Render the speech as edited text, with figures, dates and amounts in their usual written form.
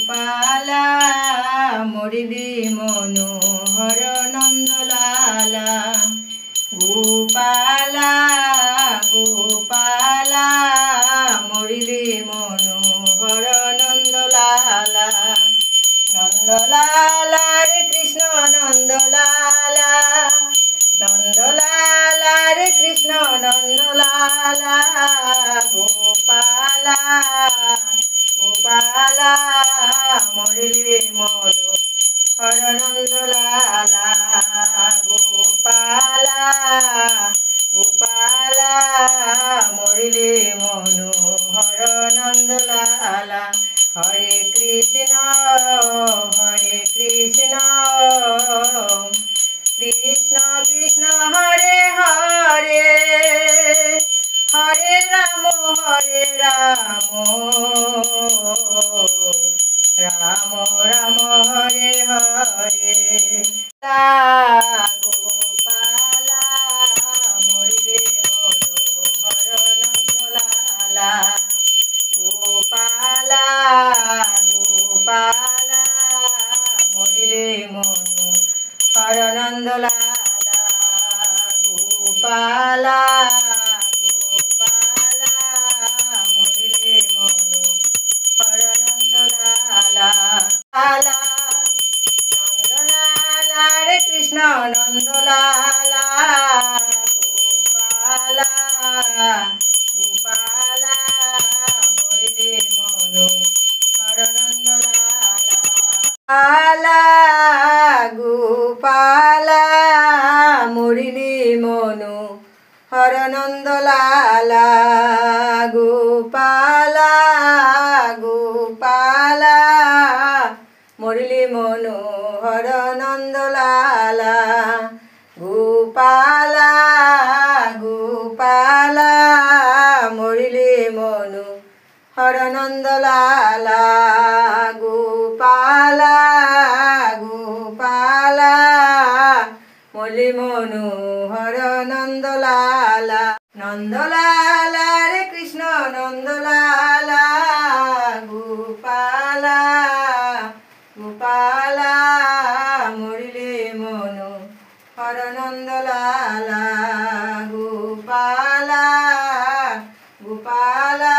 গোপালা মরিলি মনোহর নন্দলালা গোপালা গোপালা মরিলি মনোহর নন্দলালা নন্দলালা রে কৃষ্ণ নন্দলালা নন্দলালা রে কৃষ্ণ নন্দলালা গোপালা গোপালা মরিলি মনোহর নন্দলালা গোপালা গোপালা মরিলি মনোহর নন্দলালা হরে কৃষ্ণ কৃষ্ণ কৃষ্ণ হরে হরে হরে রাম রাম রাম হরে হরে গোপালা মরিলে মনোহর নন্দলালা গোপালা গোপালা মরিলে মনোহর নন্দলালা গোপালা গোপালা মরিলে মনোহর নন্দলালা নন্দলালা রে কৃষ্ণ নন্দলালা গোপালা গোপালা মরিলে মনোহর নন্দলালা গোপালা মরিলে মনোহর নন্দলালা গোপালা গোপালা মরিলে মনোহর নন্দলালা গোপালা গোপালা মরিলে মনোহর নন্দলালা গোপালা গোপালা মরিলে মনোহর নন্দলালা নন্দলালা রে কৃষ্ণ নন্দলালা গোপালা গোপালা মরিলে মনোহর নন্দলালা গোপালা গোপালা